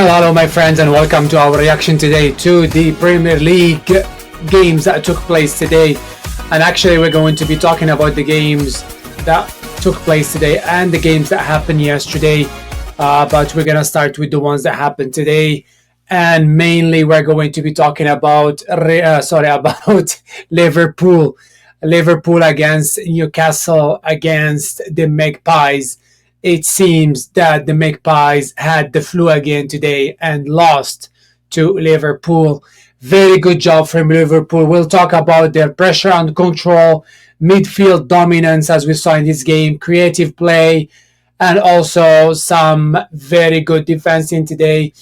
Hello, my friends, and welcome to our reaction today to the Premier League games that took place today. And actually, we're going to be talking about the games that took place today and the games that happened yesterday. But we're going to start with the ones that happened today. And mainly, we're going to be talking about about Liverpool. Liverpool against Newcastle against the Magpies. It seems that the Magpies had the flu again today and lost to Liverpool. Very good job from Liverpool. We'll talk about their pressure and control, midfield dominance as we saw in this game, creative play, and also some very good defense in today,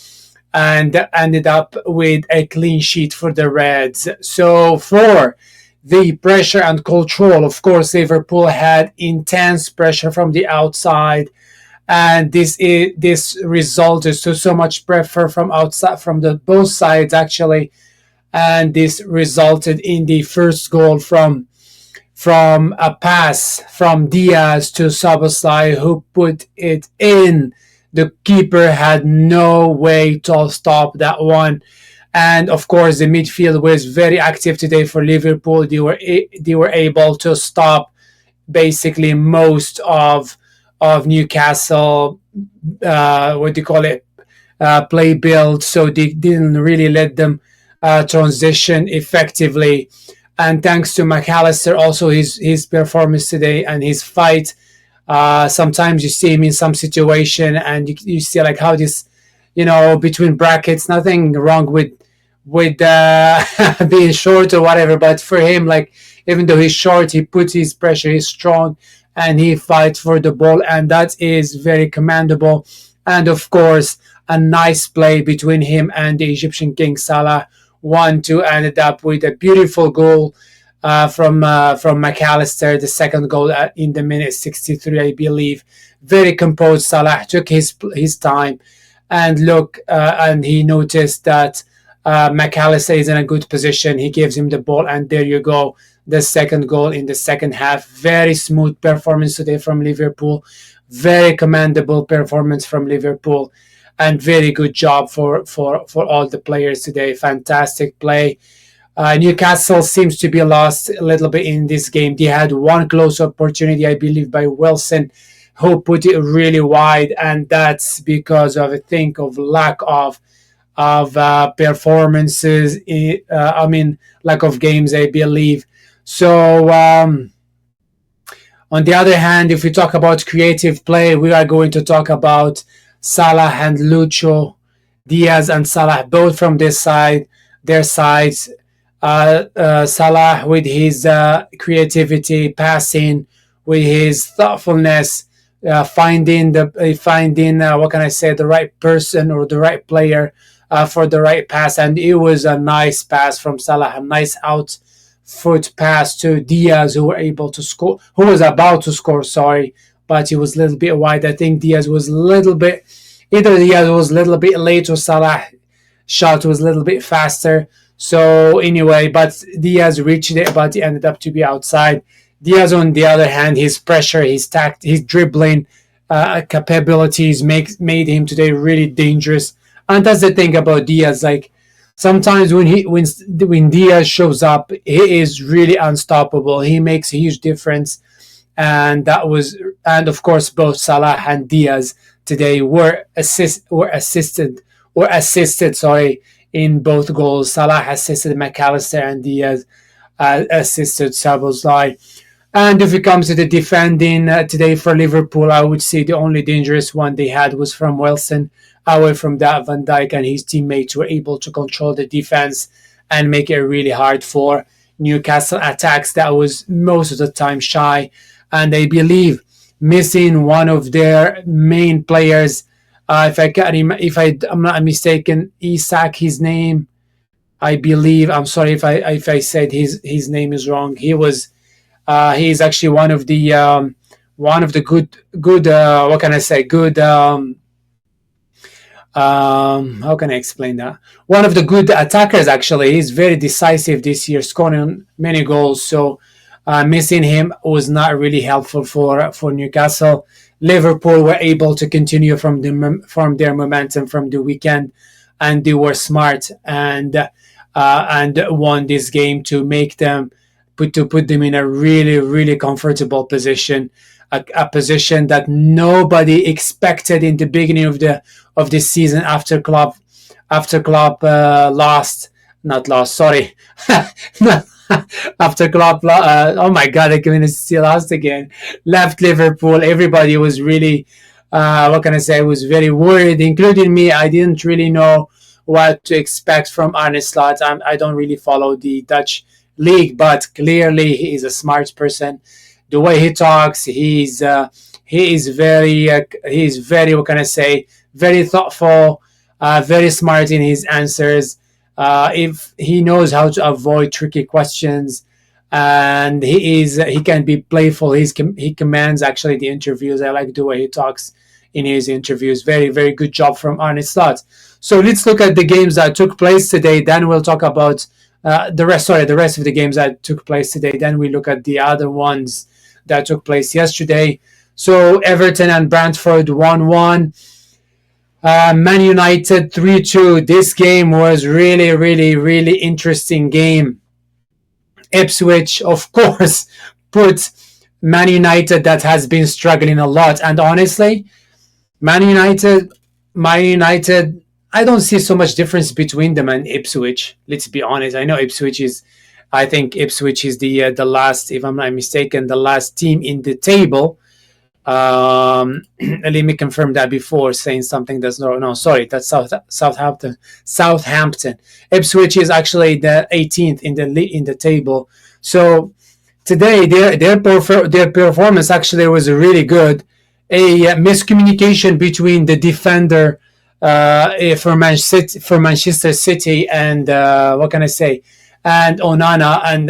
and ended up with a clean sheet for the Reds. So for the pressure and control, of course, Liverpool had intense pressure from the outside, and this resulted to so much pressure from outside from the both sides actually, and this resulted in the first goal from a pass from Diaz to Szoboszlai, who put it in. The keeper had no way to stop that one. And of course, the midfield was very active today for Liverpool. They were able to stop basically most of Newcastle. What do you call it? Play build. So they didn't really let them transition effectively. And thanks to McAllister, also his performance today and his fight. Sometimes you see him in some situation, and you see like how this, between brackets, nothing wrong with being short or whatever, but for him, like, even though he's short, he puts his pressure, he's strong, and he fights for the ball, and that is very commendable. And of course, a nice play between him and the Egyptian King Salah. 1-2 ended up with a beautiful goal from McAllister, the second goal in the minute 63, I believe. Very composed. Salah took his time and and he noticed that McAllister is in a good position. He gives him the ball, and there you go. The second goal in the second half. Very smooth performance today from Liverpool. Very commendable performance from Liverpool, and very good job for all the players today. Fantastic play. Newcastle seems to be lost a little bit in this game. They had one close opportunity, I believe, by Wilson, who put it really wide, and that's because of, I think, of lack of performances. Lack of games, I believe. So on the other hand, if we talk about creative play, we are going to talk about Salah and Lucho. Diaz and Salah, both from their sides. Salah with his creativity, passing, with his thoughtfulness, finding what can I say, the right person or the right player for the right pass, and it was a nice pass from Salah, a nice out foot pass to Diaz, who was about to score, sorry, but he was a little bit wide. I think Diaz was a little bit late, or Salah shot was a little bit faster. So anyway, but Diaz reached it, but he ended up to be outside. Diaz, on the other hand, his pressure, his dribbling capabilities made him today really dangerous. And that's the thing about Diaz. Like, sometimes when Diaz shows up, he is really unstoppable. He makes a huge difference, and of course both Salah and Diaz today were assisted. Sorry, in both goals. Salah assisted McAllister, and Diaz assisted Szoboszlai. And if it comes to the defending today for Liverpool, I would say the only dangerous one they had was from Wilson. Away from that, Van Dijk and his teammates were able to control the defense and make it really hard for Newcastle attacks that was most of the time shy. And I believe missing one of their main players, if I'm not mistaken, Isak, his name, I believe. I'm sorry if I said his name is wrong. He is actually one of the good what can I say, good how can I explain that? One of the good attackers, actually. He's very decisive this year, scoring many goals. So missing him was not really helpful for Newcastle. Liverpool were able to continue from their momentum from the weekend, and they were smart and won this game to make them put them in a really really comfortable position, a position that nobody expected in the beginning of this season after Klopp lost, not lost, sorry, after Klopp, oh my God, I can still lost again, left Liverpool. Everybody was really, what can I say, was very worried, including me. I didn't really know what to expect from Arne Slot. I don't really follow the Dutch league, but clearly he is a smart person. The way he talks, he is very, what can I say, very thoughtful, very smart in his answers. If he knows how to avoid tricky questions, and he can be playful. He commands actually the interviews. I like the way he talks in his interviews. Very very good job from Arne Slot. So let's look at the games that took place today. Then we'll talk about the rest of the games that took place today. Then we look at the other ones that took place yesterday. So Everton and Brentford 1-1. Man United 3-2. This game was really, really, really interesting game. Ipswich, of course, put Man United, that has been struggling a lot. And honestly, Man United, I don't see so much difference between them and Ipswich. Let's be honest. I think Ipswich is the last, if I'm not mistaken, the last team in the table. Let me confirm that before saying something that's no, sorry, that's Southampton. Southampton. Ipswich is actually the 18th in the table. So today their performance actually was really good. A miscommunication between the defender for Manchester City and what can I say, and Onana, and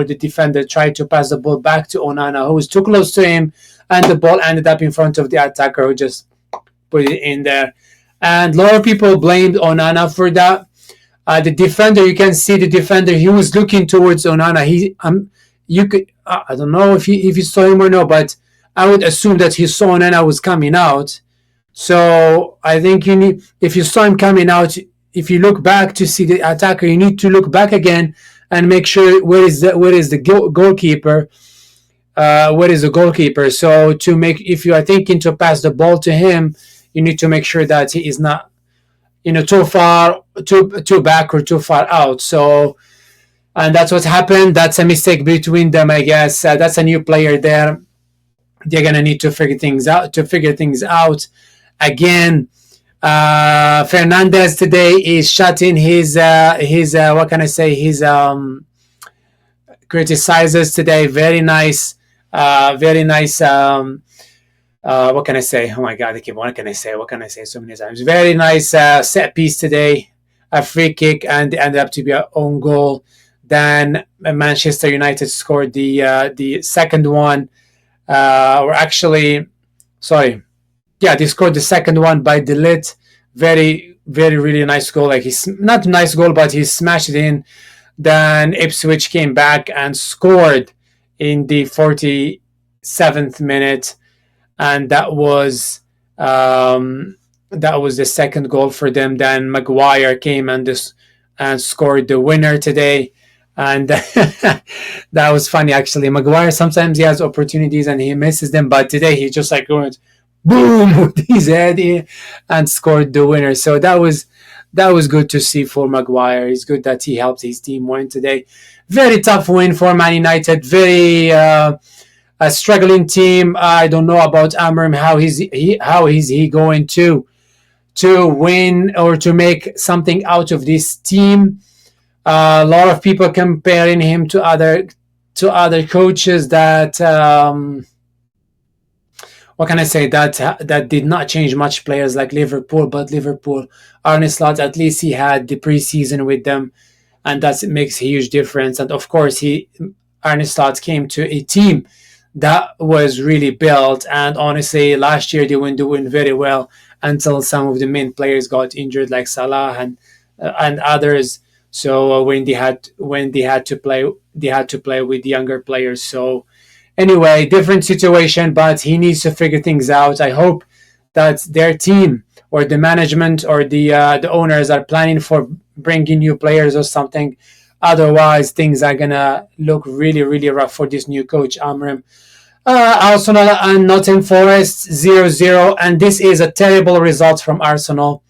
the defender tried to pass the ball back to Onana, who was too close to him, and the ball ended up in front of the attacker, who just put it in there. And a lot of people blamed Onana for that. The defender, you can see the defender, he was looking towards Onana. I don't know if you saw him or no, but I would assume that he saw Onana was coming out. So I think if you saw him coming out, if you look back to see the attacker, you need to look back again and make sure where is the goalkeeper. Where is the goalkeeper? So if you are thinking to pass the ball to him, you need to make sure that he is not, too far, too back or too far out. So, and that's what happened. That's a mistake between them, I guess. That's a new player there. They're gonna need to figure things out. Again, Fernandez today is shutting his what can I say, his criticizers today. Very nice, very nice. What can I say? Oh my God! What can I say? What can I say? So many times. Very nice set piece today. A free kick, and it ended up to be an own goal. Then Manchester United scored the second one. Or actually, sorry. Yeah, they scored the second one by De Ligt. Very, very, really nice goal. Like, he's not a nice goal, but he smashed it in. Then Ipswich came back and scored in the 47th minute, and that was the second goal for them. Then Maguire came and scored the winner today. And that was funny, actually. Maguire, sometimes he has opportunities and he misses them, but today he just like went boom with his head in and scored the winner. So that was good to see for Maguire. It's good that he helped his team win today. Very tough win for Man United. Very a struggling team. I don't know about Amram. How is he going to win or to make something out of this team? A lot of people comparing him to other coaches that what can I say, that did not change much players like Liverpool, but Liverpool, Arne Slot, at least he had the preseason with them, and that makes a huge difference. And of course, Arne Slot came to a team that was really built, and honestly, last year they were doing very well until some of the main players got injured, like Salah and others. So when they had to play with younger players. So Anyway, different situation, but he needs to figure things out. I hope that their team or the management or the owners are planning for bringing new players or something. Otherwise, things are gonna look really, really rough for this new coach, Amram. Arsenal and Nottingham Forest 0-0, and this is a terrible result from Arsenal.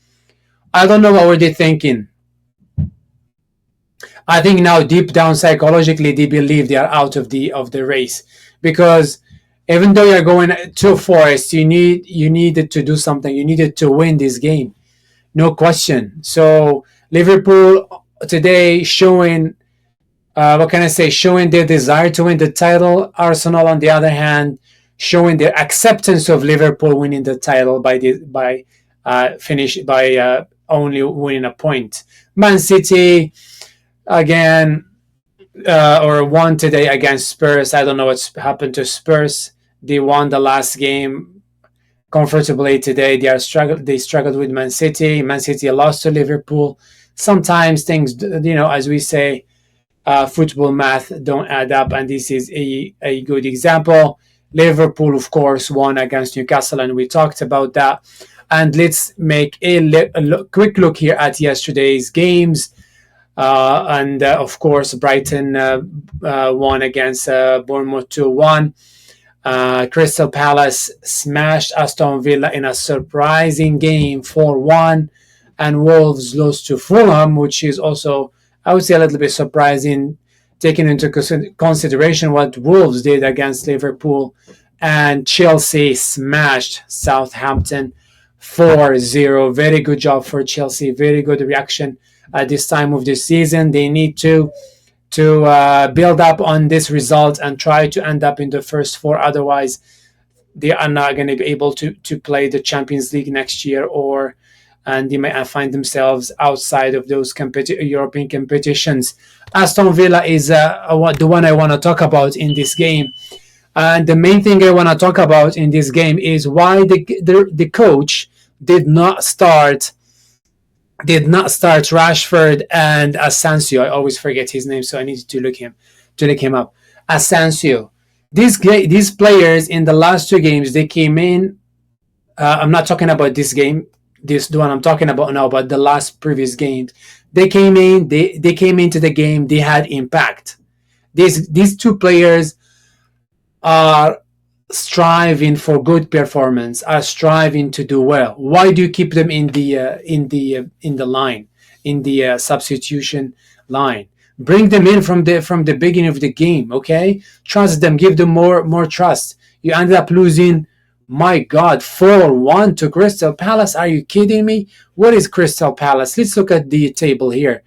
I don't know what were they thinking. I think now deep down psychologically they believe they are out of the race, because even though you're going to Forest, you needed to do something. You needed to win this game, no question. So Liverpool today showing what can I say? Showing their desire to win the title. Arsenal, on the other hand, showing their acceptance of Liverpool winning the title by only winning a point. Man City again, or won today against Spurs. I don't know what's happened to Spurs. They won the last game comfortably today. They struggled with Man City. Man City lost to Liverpool. Sometimes things, as we say, football math don't add up, and this is a good example. Liverpool, of course, won against Newcastle, and we talked about that. And let's make a quick look here at yesterday's games. And of course, Brighton won against Bournemouth 2-1. Crystal Palace smashed Aston Villa in a surprising game 4-1. And Wolves lost to Fulham, which is also, I would say, a little bit surprising, taking into consideration what Wolves did against Liverpool. And Chelsea smashed Southampton 4-0. Very good job for Chelsea. Very good reaction at this time of the season. They need to build up on this result and try to end up in the first four. Otherwise, they are not going to be able to play the Champions League next year, and they may find themselves outside of those European competitions. Aston Villa is the one I want to talk about in this game. And the main thing I want to talk about in this game is why the coach did not start Rashford and Asensio. I always forget his name, so I need to look him up. Asensio. These players in the last two games, they came in. I'm not talking about this game. This one I'm talking about now, but the last previous games, they came in. They came into the game. They had impact. These two players are striving for good performance, are striving to do well. Why do you keep them in the line, in the substitution line? Bring them in from the beginning of the game, okay? Trust them, give them more trust. You ended up losing, my God, 4-1 to Crystal Palace. Are you kidding me? What is Crystal Palace? Let's look at the table here.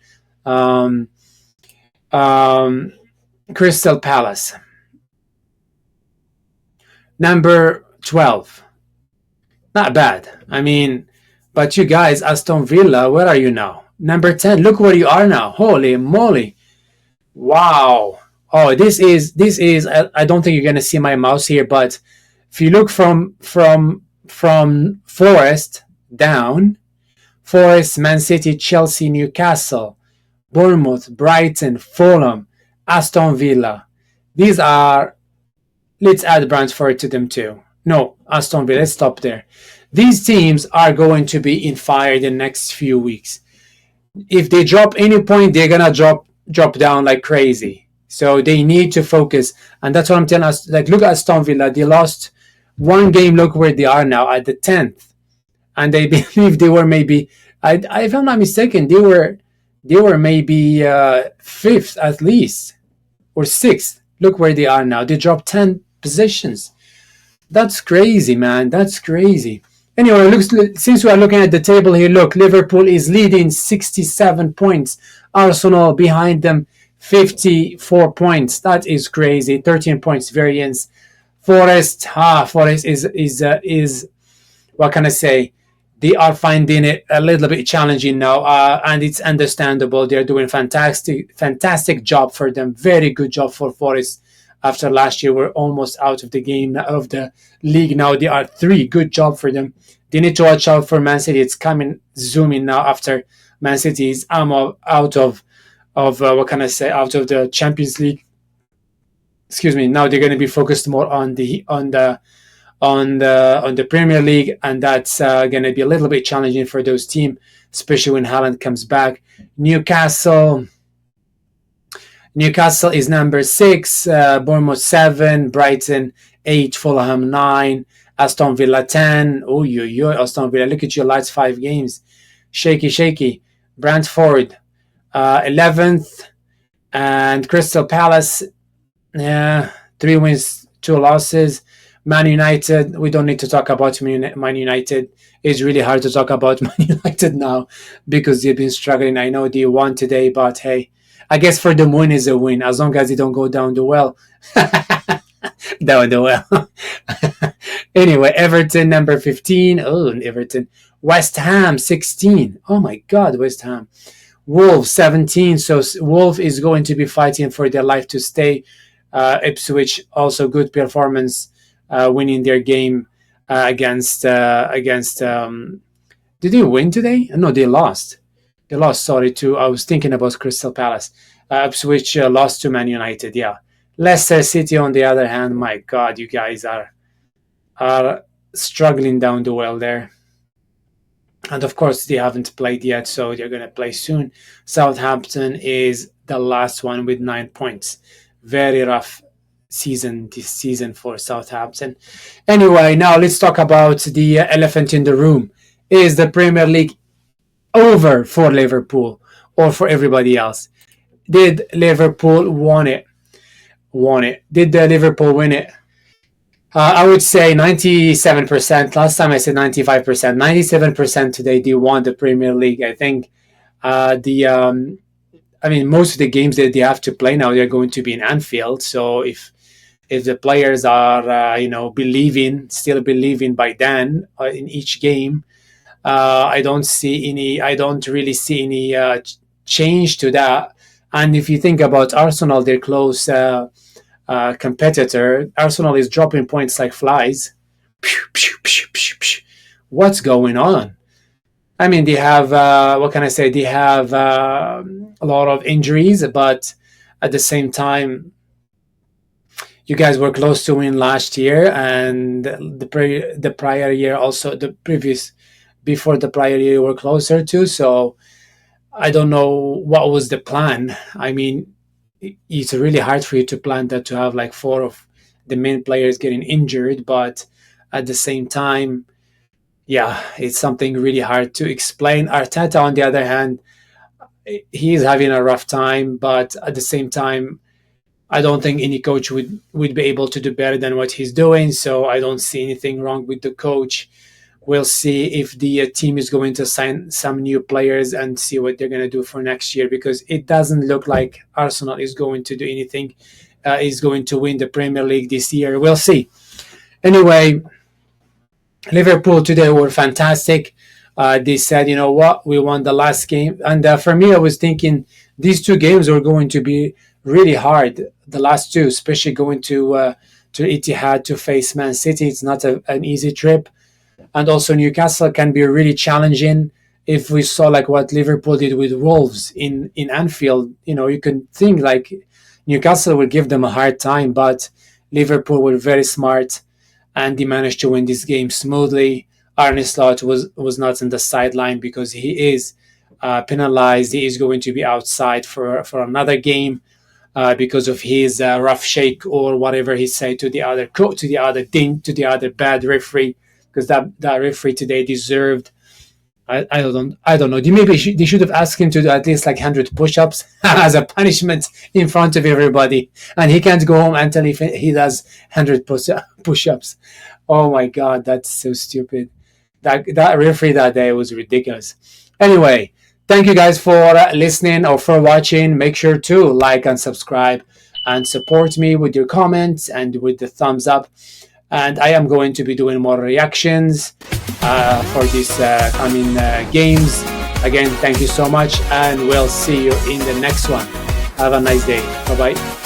Crystal Palace. Number 12. Not bad. I mean, but you guys, Aston Villa, where are you now? Number 10. Look where you are now. Holy moly. Wow. Oh, this is I don't think you're going to see my mouse here, but if you look from Forest down, Forest, Man City, Chelsea, Newcastle, Bournemouth, Brighton, Fulham, Aston Villa. These are, let's add Brentford to them too. No, Aston Villa, let's stop there. These teams are going to be in fire the next few weeks. If they drop any point, they're going to drop down like crazy. So they need to focus. And that's what I'm telling us. Like, look at Aston Villa. They lost one game. Look where they are now at the 10th. And they believe they were maybe, if I'm not mistaken, they were maybe 5th at least, or 6th. Look where they are now. They dropped 10 positions. That's crazy, man. That's crazy. Anyway, since we are looking at the table here, look, Liverpool is leading 67 points. Arsenal behind them, 54 points. That is crazy. 13 points variance. Forest is what can I say? They are finding it a little bit challenging now, and it's understandable. They're doing fantastic job for them. Very good job for Forest. After last year, we're almost out of the game of the league. Now they are 3. Good job for them. They need to watch out for Man City. It's zooming now after Man City is out of what can I say? Out of the Champions League. excuse me, now they're going to be focused more on the Premier League, and that's going to be a little bit challenging for those teams, especially when Haaland comes back. Newcastle is number 6, Bournemouth 7, Brighton 8, Fulham 9, Aston Villa 10. Oh, Aston Villa, look at your last 5 games. Shaky. Brentford 11th, and Crystal Palace, 3 wins, 2 losses. Man United, we don't need to talk about Man United. It's really hard to talk about Man United now because they've been struggling. I know they won today, but hey, I guess for them, win is a win as long as they don't go down the well. Down the well. Anyway, Everton number 15. Oh, Everton. West Ham 16. Oh my God, West Ham. Wolves 17. So Wolves is going to be fighting for their life to stay. Ipswich also good performance, winning their game against. Did they win today? No, they lost. They lost. Sorry, to I was thinking about Crystal Palace. Ipswich lost to Man United. Yeah. Leicester City, on the other hand, my God, you guys are struggling down the well there. And of course, they haven't played yet, so they're going to play soon. Southampton is the last one with 9 points. Very rough season this season for Southampton. Anyway, now let's talk about the elephant in the room. Is the Premier League over for Liverpool or for everybody else? Did Liverpool won it? Did Liverpool win it? I would say 97%. Last time I said 95%. 97% today they won the Premier League. I think most of the games that they have to play now, they're going to be in Anfield. So if the players are still believing by then in each game, I don't really see any change to that. And if you think about Arsenal, their close competitor, Arsenal is dropping points like flies. What's going on? I mean, they have, what can I say? They have a lot of injuries, but at the same time, you guys were close to win last year, and the prior year also, before the prior year, you were closer to. So I don't know what was the plan. I mean, it's really hard for you to plan that, to have like 4 of the main players getting injured, but at the same time, yeah, it's something really hard to explain. Arteta, on the other hand, he's having a rough time, but at the same time, I don't think any coach would be able to do better than what he's doing, so I don't see anything wrong with the coach. We'll see if the team is going to sign some new players and see what they're going to do for next year, because it doesn't look like Arsenal is going to do anything, is going to win the Premier League this year. We'll see. Anyway, Liverpool today were fantastic. They said, you know what, we won the last game. And for me, I was thinking these 2 games were going to be really hard. The last 2, especially going to Etihad to face Man City. It's not an easy trip. And also Newcastle can be really challenging. If we saw like what Liverpool did with Wolves in Anfield, you can think like Newcastle will give them a hard time, but Liverpool were very smart and they managed to win this game smoothly. Arne Slot was not on the sideline because he is penalized. He is going to be outside for another game because of his rough shake or whatever he said to the other bad referee. Because that referee today deserved, I don't know. Maybe they should have asked him to do at least like 100 push-ups as a punishment in front of everybody, and he can't go home until he does 100 push-ups. Oh my God, that's so stupid. That referee that day was ridiculous. Anyway, thank you guys for listening or for watching. Make sure to like and subscribe and support me with your comments and with the thumbs up. And I am going to be doing more reactions for these coming games. Again, thank you so much, and we'll see you in the next one. Have a nice day. Bye-bye.